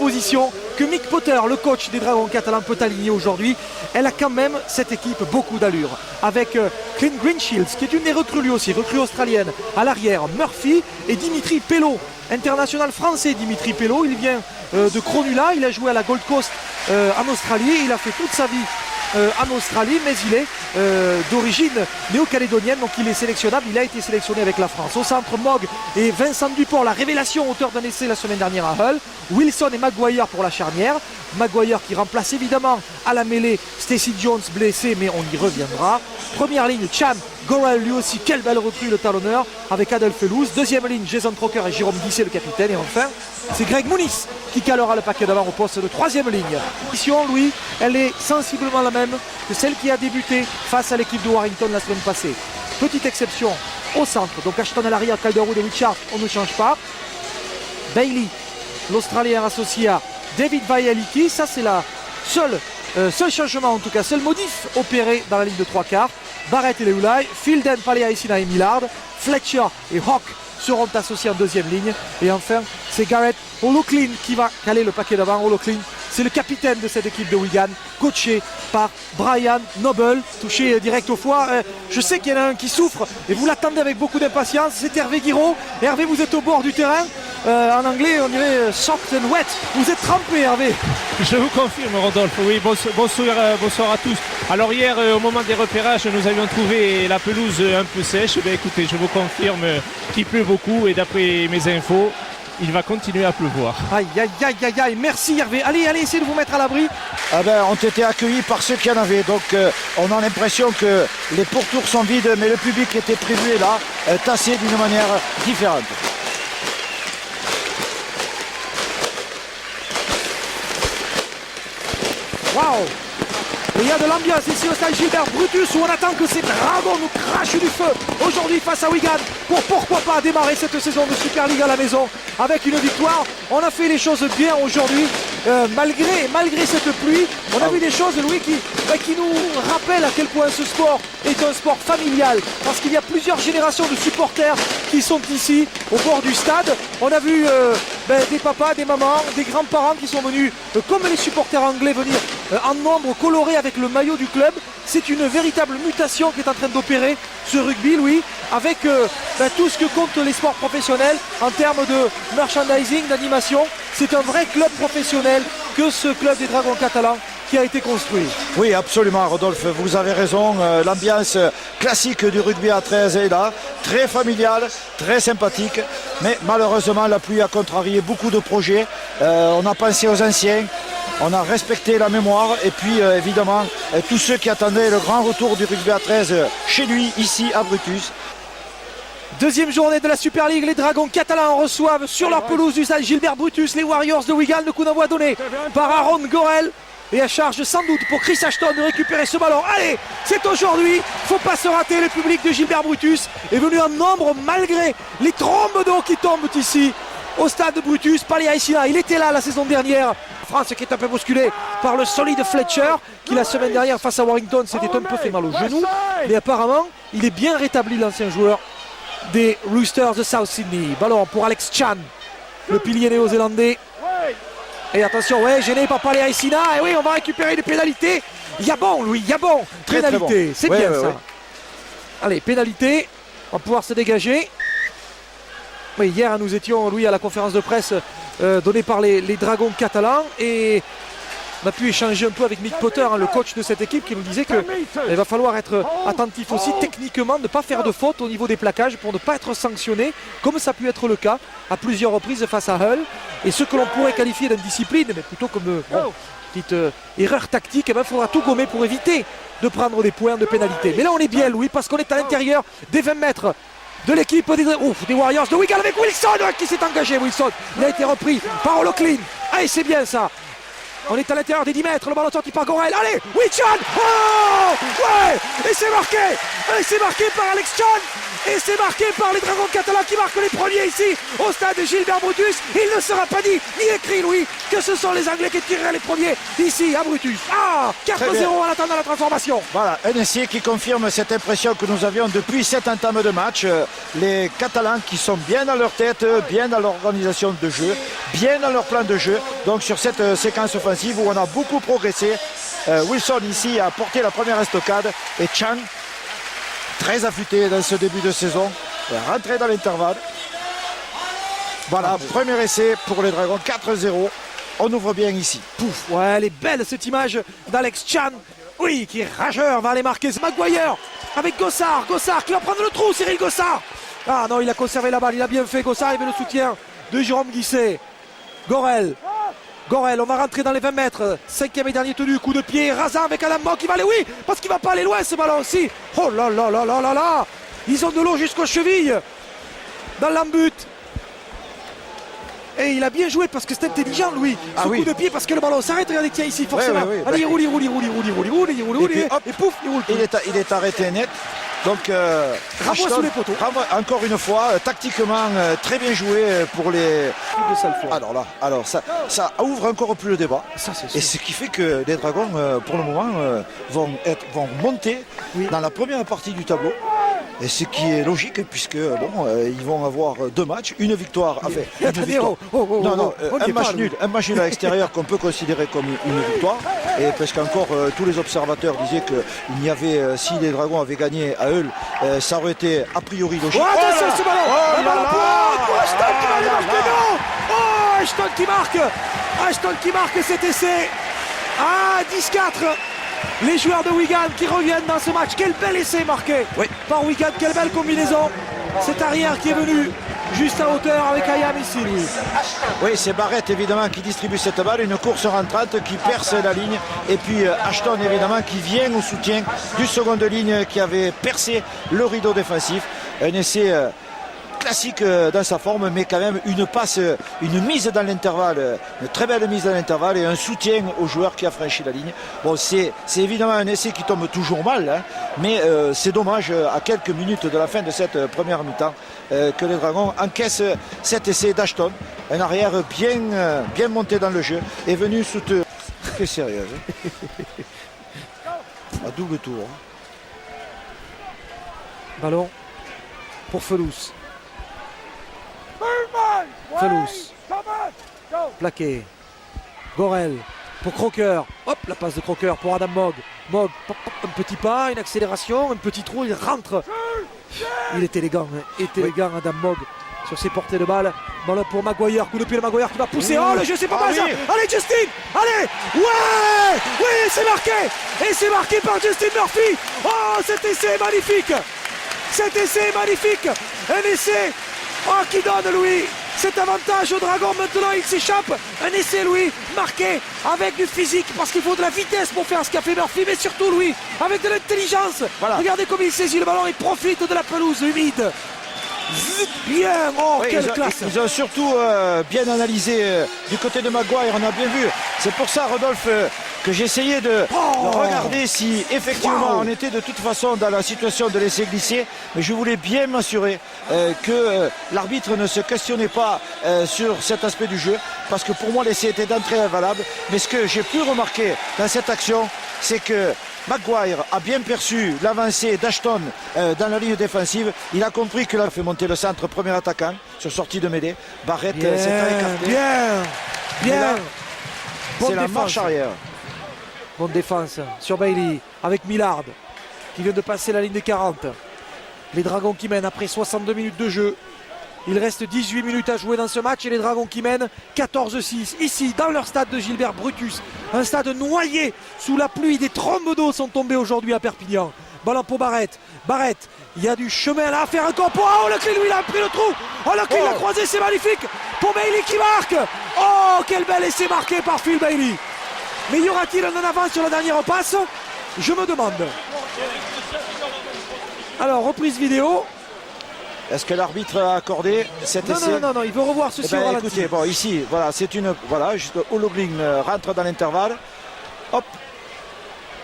composition que Mick Potter, le coach des Dragons catalans, peut aligner aujourd'hui. Elle a quand même, cette équipe, beaucoup d'allure. Avec Clint Greenshields, qui est une des recrues lui aussi, recrue australienne. À l'arrière, Murphy et Dimitri Pelot, international français Dimitri Pelot. Il vient de Cronulla, il a joué à la Gold Coast en Australie. Il a fait toute sa vie en Australie, mais il est d'origine néo-calédonienne, donc il est sélectionnable. Il a été sélectionné avec la France. Au centre, Mogg et Vincent Dupont, la révélation, auteur d'un essai la semaine dernière à Hull. Wilson et Maguire pour la charnière. Maguire qui remplace évidemment à la mêlée Stacey Jones, blessé, mais on y reviendra. Première ligne, Chan Gorel, lui aussi, quelle belle recrue, le talonneur, avec Adolphe Louz. Deuxième ligne, Jason Crocker et Jérôme Guisset, le capitaine. Et enfin, c'est Greg Muniz qui calera le paquet d'avant au poste de troisième ligne. La mission, Louis, elle est sensiblement la même que celle qui a débuté face à l'équipe de Warrington la semaine passée. Petite exception au centre, donc Ashton à l'arrière, Calderwood et Richard, on ne change pas. Bailey, l'Australien associé à David Vaillaliki, ça c'est la seul changement en tout cas, seul modif opéré dans la ligne de trois quarts. Barrett et Leulai, Fielden, Paliaisina et Millard, Fletcher et Hawk seront associés en deuxième ligne. Et enfin, c'est Garrett O'Loughlin qui va caler le paquet d'avant. O'Loughlin, c'est le capitaine de cette équipe de Wigan, coaché par Brian Noble, touché direct au foie. Je sais qu'il y en a un qui souffre et vous l'attendez avec beaucoup d'impatience, c'est Hervé Guiraud. Hervé, vous êtes au bord du terrain. En anglais, on dirait soaked and wet. Vous êtes trempé, Hervé. Je vous confirme, Rodolphe. Oui, bonsoir à tous. Alors hier, au moment des repérages, nous avions trouvé la pelouse un peu sèche. Écoutez, je vous confirme qu'il pleut beaucoup et d'après mes infos, il va continuer à pleuvoir. Aïe, aïe, aïe, aïe, aïe. Merci Hervé. Allez, essayez de vous mettre à l'abri. Ont été accueillis par ceux qui en avaient. Donc on a l'impression que les pourtours sont vides, mais le public était prévu et là, tassé d'une manière différente. Waouh! Il y a de l'ambiance ici au stade Gilbert Brutus où on attend que ces Dragons nous crachent du feu aujourd'hui face à Wigan pour pourquoi pas démarrer cette saison de Super League à la maison avec une victoire. On a fait les choses bien aujourd'hui malgré cette pluie. On a vu des choses, Louis, qui nous rappellent à quel point ce sport est un sport familial parce qu'il y a plusieurs générations de supporters qui sont ici au bord du stade. On a vu des papas, des mamans, des grands-parents qui sont venus comme les supporters anglais venir en nombre coloré avec le maillot du club. C'est une véritable mutation qui est en train d'opérer ce rugby, Louis, avec tout ce que comptent les sports professionnels en termes de merchandising, d'animation. C'est un vrai club professionnel que ce club des Dragons catalans qui a été construit. Oui, absolument, Rodolphe, vous avez raison. L'ambiance classique du rugby à 13 est là, très familiale, très sympathique, mais malheureusement la pluie a contrarié beaucoup de projets. On a pensé aux anciens, on a respecté la mémoire et puis évidemment tous ceux qui attendaient le grand retour du rugby à 13 chez lui, ici à Brutus. Deuxième journée de la Super League, les Dragons catalans reçoivent sur leur pelouse du stade Gilbert Brutus les Warriors de Wigan. Le coup d'envoi donné par Aaron Gorel et à charge sans doute pour Chris Ashton de récupérer ce ballon. Allez, c'est aujourd'hui, faut pas se rater. Le public de Gilbert Brutus est venu en nombre malgré les trombes d'eau qui tombent ici au stade de Brutus. Paliaisina, il était là la saison dernière. France qui est un peu bousculée par le solide Fletcher qui la semaine dernière face à Warrington s'était un peu fait mal au genou, mais apparemment il est bien rétabli, l'ancien joueur des Roosters de South Sydney. Ballon pour Alex Chan, le pilier néo-zélandais. Et attention, gêné par Paliaisina. Et oui, on va récupérer des pénalités. Il y a bon, Louis, il y a bon. Pénalité, c'est bien ça. Allez, pénalité, on va pouvoir se dégager. Oui, hier nous étions, Louis, à la conférence de presse donnée par les Dragons catalans et on a pu échanger un peu avec Mick Potter, le coach de cette équipe, qui nous disait qu'il va falloir être attentif aussi techniquement, ne pas faire de faute au niveau des plaquages pour ne pas être sanctionné, comme ça a pu être le cas à plusieurs reprises face à Hull. Et ce que l'on pourrait qualifier d'indiscipline, mais plutôt comme petite erreur tactique, il faudra tout gommer pour éviter de prendre des points de pénalité. Mais là on est bien, Louis, parce qu'on est à l'intérieur des 20 mètres de l'équipe des Warriors de Wigan avec Wilson qui s'est engagé. Wilson, il a été repris par O'Loughlin. Allez, c'est bien ça. On est à l'intérieur des 10 mètres, le ballon sorti par Gorel. Allez, Chan. Oh ouais. Et c'est marqué. Et c'est marqué par Alex Chan. Et c'est marqué par les Dragons catalans qui marquent les premiers ici au stade de Gilbert Brutus. Il ne sera pas dit ni écrit, Louis, que ce sont les Anglais qui tireraient les premiers ici à Brutus. 4-0 en attendant la transformation. Voilà, un essai qui confirme cette impression que nous avions depuis cette entame de match. Les Catalans qui sont bien dans leur tête, bien dans l'organisation de jeu, bien dans leur plan de jeu. Donc sur cette séquence offensive où on a beaucoup progressé. Wilson ici a porté la première estocade et Chang, très affûté dans ce début de saison, est rentré dans l'intervalle. Voilà, premier essai pour les Dragons, 4-0. On ouvre bien ici. Pouf, ouais, elle est belle cette image d'Alex Chan. Oui, qui est rageur, va aller marquer. C'est Maguire avec Gossard. Gossard qui va prendre le trou, Cyril Gossard. Ah non, il a conservé la balle, il a bien fait. Gossard, il met le soutien de Jérôme Guisset. Gorel, on va rentrer dans les 20 mètres. 5e et dernier tenu, coup de pied. Razan avec Adam Mock qui va aller, oui, parce qu'il va pas aller loin ce ballon aussi. Oh là là là là là là. Ils ont de l'eau jusqu'aux chevilles dans l'embut. Et il a bien joué parce que c'est intelligent, lui. Ce coup de pied parce que le ballon s'arrête. Regardez, tiens ici, forcément. Allez, il roule. Et pouf, il roule. Il est arrêté net. Donc, renvoi sous les poteaux. Encore une fois, tactiquement, très bien joué pour les. Alors ça ouvre encore plus le débat. Ça, et ce qui fait que les Dragons, pour le moment, vont monter dans la première partie du tableau. Et ce qui est logique, puisque ils vont avoir 2 matchs, une victoire. Enfin, un match nul à l'extérieur qu'on peut considérer comme une victoire. Et parce qu'encore tous les observateurs disaient qu'il n'y avait, si les Dragons avaient gagné à Hull, ça aurait été a priori logique. Oh, attention ce ballon! Ashton qui marque! Ashton qui marque cet essai! Ah, 10-4! Les joueurs de Wigan qui reviennent dans ce match. Quel bel essai marqué par Wigan, quelle belle combinaison. Cet arrière qui est venu juste à hauteur avec Ayam ici, lui. Oui, c'est Barrett évidemment qui distribue cette balle, une course rentrante qui perce la ligne. Et puis Ashton évidemment qui vient au soutien du second de ligne qui avait percé le rideau défensif. Un essai classique dans sa forme, mais quand même une passe, une mise dans l'intervalle, une très belle mise dans l'intervalle et un soutien au joueur qui a franchi la ligne. Bon, c'est évidemment un essai qui tombe toujours mal, hein, mais c'est dommage à quelques minutes de la fin de cette première mi-temps que les Dragons encaissent cet essai d'Ashton. Un arrière bien monté dans le jeu, est venu soutenir. C'est sérieux. À double tour. Ballon pour Felous. Felous. Plaqué. Gorel pour Crocker. Hop, la passe de Crocker pour Adam Mogg. Mogg, un petit pas, une accélération, un petit trou, il rentre. Il est élégant, Adam Mogg sur ses portées de balle. Ballon pour Maguire, coup de pied de Maguire qui va pousser. Oh, le jeu, c'est pas mal ça. Allez, Justin, allez. Ouais, oui, c'est marqué. Et c'est marqué par Justin Murphy. Oh, cet essai est magnifique. Un essai qui donne, Louis, cet avantage au Dragon. Maintenant, il s'échappe. Un essai, Louis, marqué avec du physique, parce qu'il faut de la vitesse pour faire ce qu'a fait Murphy, mais surtout, Louis, avec de l'intelligence. Voilà. Regardez comme il saisit le ballon, il profite de la pelouse humide. Bien, quelle classe. Ils ont surtout bien analysé du côté de Maguire, on a bien vu. C'est pour ça, Rodolphe, que j'essayais de regarder si effectivement on était de toute façon dans la situation de laisser glisser. Mais je voulais bien m'assurer que l'arbitre ne se questionnait pas sur cet aspect du jeu. Parce que pour moi, l'essai était d'entrée invalable. Mais ce que j'ai pu remarquer dans cette action, c'est que Maguire a bien perçu l'avancée d'Ashton dans la ligne défensive. Il a compris que là, il fait monter le centre, premier attaquant sur sortie de mêlée. Barrett s'est écarté. Bien. C'est la marche arrière. Bonne défense sur Bailey avec Millard qui vient de passer la ligne des 40. Les Dragons qui mènent après 62 minutes de jeu. Il reste 18 minutes à jouer dans ce match et les Dragons qui mènent 14-6 ici dans leur stade de Gilbert Brutus. Un stade noyé sous la pluie. Des trombes d'eau sont tombées aujourd'hui à Perpignan. Ballon pour Barrett. Il y a du chemin là à faire encore pour... Oh, le clé, lui, il a pris le trou. Oh, le clé, il a croisé, c'est magnifique. Pour Bailey qui marque. Oh, quel bel essai marqué par Phil Bailey. Mais y aura-t-il un en avant sur la dernière passe? Je me demande. Alors, reprise vidéo. Est-ce que l'arbitre a accordé cet essai? Non, il veut revoir ceci. Écoutez, bon, ici, voilà, c'est une... Voilà, juste Hologling rentre dans l'intervalle. Hop.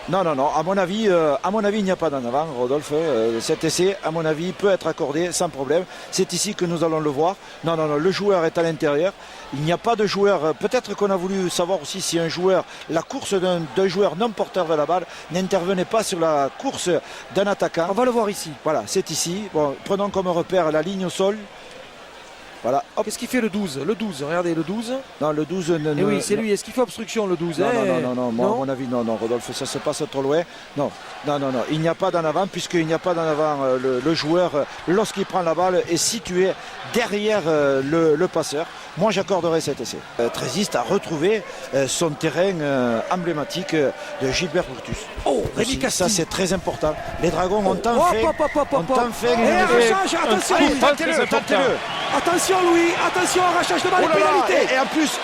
Non, à mon avis, il n'y a pas d'en avant, Rodolphe. Cet essai, à mon avis, peut être accordé sans problème. C'est ici que nous allons le voir. Non, le joueur est à l'intérieur. Il n'y a pas de joueur. Peut-être qu'on a voulu savoir aussi si un joueur, la course d'un joueur non porteur de la balle n'intervenait pas sur la course d'un attaquant. On va le voir ici. Voilà, c'est ici. Bon, prenons comme repère la ligne au sol. Voilà, hop. Qu'est-ce qu'il fait le 12? Le 12, regardez le 12. Non, le 12. Et oui, c'est lui. Est-ce qu'il fait obstruction le 12? Non, non, moi, à mon avis, non, Rodolphe, ça se passe trop loin. Non, il n'y a pas d'en avant, puisqu'il n'y a pas d'en avant. Le joueur, lorsqu'il prend la balle, est situé derrière le passeur. Moi, j'accorderais cet essai. Trésiste a retrouvé son terrain emblématique de Gilbert Brutus. Oh, Rémi Ça, Castille. c'est très important. Les Dragons ont enfin fait Et arrachage, attention, Allez, Louis. tentez-le. Attention Louis, attention, arrachage de balle Oh et là là, pénalité. et en plus,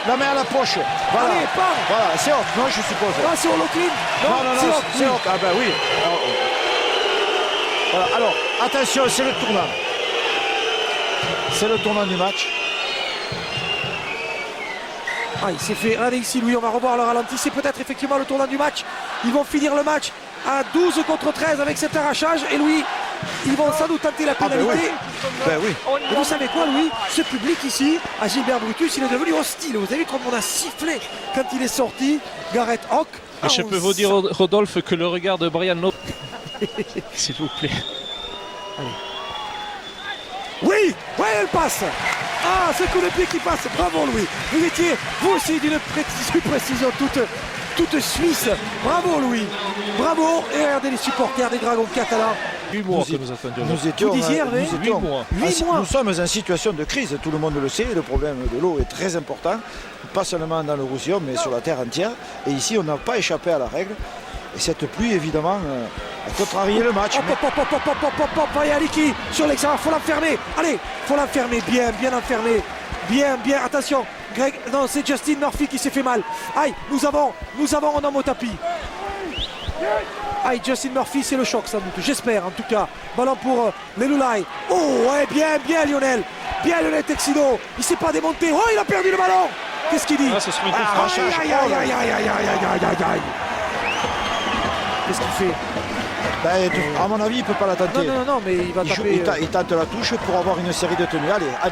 la main à la poche. Voilà, Allez, part. voilà, c'est hot, non, je suppose. Non, c'est Holoclean. Non, c'est hot, c'est oui. hot. Ah ben oui. Voilà, alors, attention, c'est le tournant. C'est le tournant du match. Ah, il s'est fait. Regardez ici, Louis, on va revoir le ralenti. C'est peut-être effectivement le tournant du match. Ils vont finir le match à 12 contre 13 avec cet arrachage. Et Louis, ils vont sans doute tenter la pénalité. Ben oui. Et vous savez quoi, Louis? Ce public ici, à Gilbert Brutus, il est devenu hostile. Vous avez vu comme on a sifflé quand il est sorti, Gareth Hock. Et je peux vous dire, Rodolphe, que le regard de Brian Lowe, s'il vous plaît. Oui, ouais, elle passe. Ah, ce coup de pied qui passe. Bravo, Louis. Vous étiez, vous aussi, d'une précision toute suisse. Bravo, Louis. Bravo. Et regardez les supporters des Dragons catalans. 8 mois que nous attendions. Nous étions, Vous disiez, Hervé, nous étions- 8 mois. Nous sommes en situation de crise, tout le monde le sait, le problème de l'eau est très important, pas seulement dans le Roussillon, mais sur la terre entière. Et ici, on n'a pas échappé à la règle. Et cette pluie, évidemment, a contrarié le match. Hop, Aliki sur l'extérieur, faut l'enfermer. Allez, faut l'enfermer, bien enfermé. Bien, attention. Greg, non, c'est Justin Murphy qui s'est fait mal. Aïe, nous avons un homme au tapis. Aïe, Justin Murphy, c'est le choc sans doute, j'espère en tout cas. Ballon pour les Loulay. Oh, ouais, bien Lionel. Bien Lionel Texido. Il s'est pas démonté. Oh, il a perdu le ballon. Qu'est-ce qu'il dit? Ah, ce serait une contre-attaque. Aïe. Qu'est-ce qu'il fait? Ben, à mon avis, il ne peut pas la tenter. Non, mais il va taper. Il tente la touche pour avoir une série de tenues. Allez. Aïe.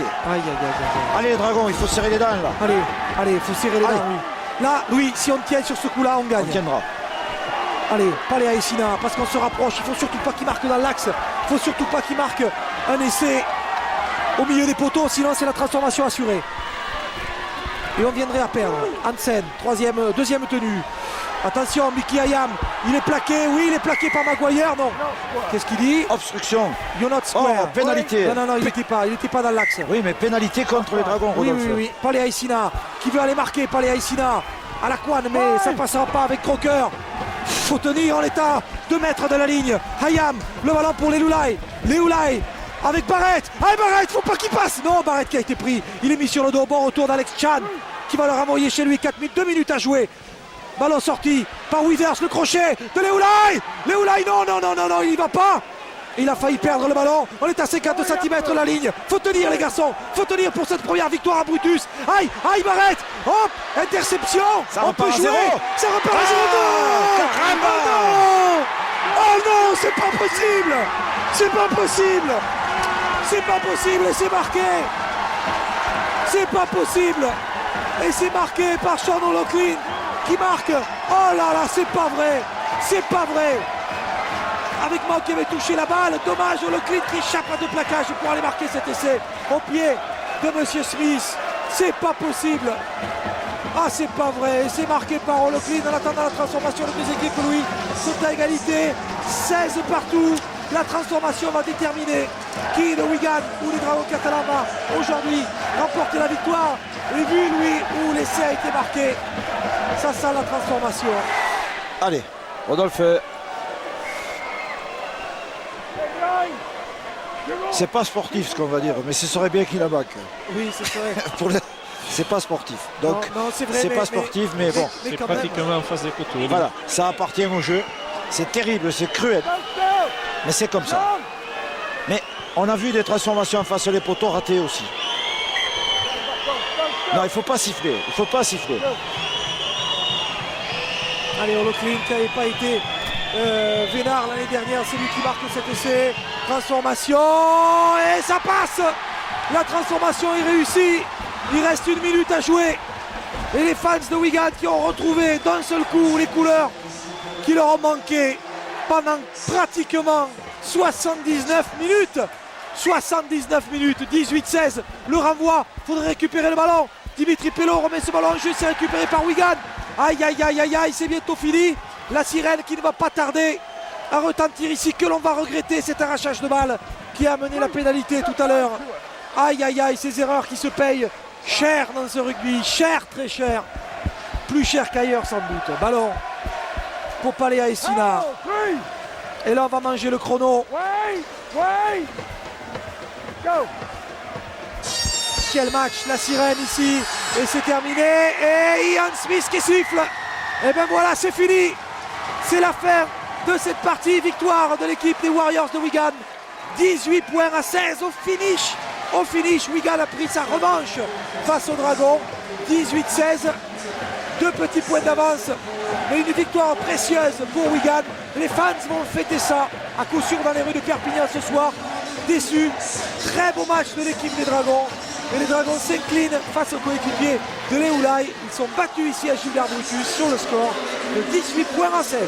Allez, les Dragons, il faut serrer les dents là. Allez, il faut serrer les dents. Louis. Là, Louis, si on tient sur ce coup-là, on gagne. On tiendra. Allez, pas les Aïssina, parce qu'on se rapproche. Il faut surtout pas qu'il marque dans l'axe. Il faut surtout pas qu'il marque un essai au milieu des poteaux, sinon c'est la transformation assurée. Et on viendrait à perdre. Hansen, deuxième tenue. Attention, Mickey Hayam, il est plaqué, oui, il est plaqué par Maguire, non. Qu'est-ce qu'il dit? Obstruction. You're not square. Oh, pénalité. Non, il n'était pas dans l'axe. Oui, mais pénalité contre les Dragons, Rodolphe. Oui. Pas les Aïssina, qui veut aller marquer, pas les Aïssina. À la couane, mais ça passera pas avec Crocker. Faut tenir en l'état, 2 mètres de la ligne. Hayam, le ballon pour les Loulay. Les Loulay avec Barrett. Allez Barrett, faut pas qu'il passe. Non, Barrett qui a été pris. Il est mis sur le dos. Bon retour d'Alex Chan qui va le renvoyer chez lui. 2 minutes à jouer. Ballon sorti par Withers, le crochet de Léoulay. Léoulay, non, il y va pas. Il a failli perdre le ballon. On est à 50 cm de la ligne. Faut tenir les garçons. Faut tenir pour cette première victoire à Brutus. Aïe Barrett. Hop, interception. Ça on peut repart à jouer. zéro. Ça repart à 0. Oh non, c'est pas possible. C'est pas possible et c'est marqué. C'est pas possible. Et c'est marqué par Sean O'Loughlin qui marque. Oh là là, c'est pas vrai. Avec Mau qui avait touché la balle. Dommage, O'Loughlin qui échappe à 2 plaquages pour aller marquer cet essai au pied de Monsieur Smith. C'est pas possible. Ah, c'est pas vrai. Et c'est marqué par O'Loughlin en attendant la transformation. Les 2 équipes, Louis, sont à égalité. 16 partout. La transformation va déterminer qui, le Wigan ou les Dragons catalans, va aujourd'hui remporter la victoire. Et vu, Louis, où l'essai a été marqué, ça sent la transformation. Allez, Rodolphe. C'est pas sportif ce qu'on va dire, mais ce serait bien qu'il la manque. Oui, c'est vrai. C'est pas sportif. Donc, non, c'est vrai, c'est pas sportif, mais bon. mais C'est quand même. pratiquement en face des poteaux. Voilà, ça appartient au jeu. C'est terrible, c'est cruel. Mais c'est comme ça. Mais on a vu des transformations en face des poteaux ratées aussi. Non, il ne faut pas siffler. Allez, O'Loughlin qui n'avait pas été vénard l'année dernière, c'est lui qui marque cet essai. Transformation et ça passe. La transformation est réussie. Il reste 1 minute à jouer. Et les fans de Wigan qui ont retrouvé d'un seul coup les couleurs qui leur ont manqué pendant pratiquement 79 minutes. 79 minutes, 18-16. Le renvoi, faudrait récupérer le ballon. Dimitri Pello remet ce ballon en jeu, c'est récupéré par Wigan. Aïe aïe aïe aïe aïe, c'est bientôt fini. La sirène qui ne va pas tarder à retentir ici, que l'on va regretter cet arrachage de balle qui a amené la pénalité tout à l'heure. Aïe aïe aïe, ces erreurs qui se payent cher dans ce rugby, cher, très cher. Plus cher qu'ailleurs sans doute. Ballon pour Palea et Sina. Et là on va manger le chrono. Quel match, la sirène ici. Et c'est terminé. Et Ian Smith qui siffle. Et ben voilà, c'est fini. C'est l'affaire de cette partie. Victoire de l'équipe des Warriors de Wigan. 18 points à 16 au finish. Au finish, Wigan a pris sa revanche face aux Dragons. 18-16. 2 petits points d'avance. Mais une victoire précieuse pour Wigan. Les fans vont fêter ça à coup sûr dans les rues de Perpignan ce soir. Déçus. Très beau match de l'équipe des Dragons. Et les Dragons s'inclinent face aux coéquipiers de Leoulai. Ils sont battus ici à Gilbert Brutus sur le score de 18 points à 16.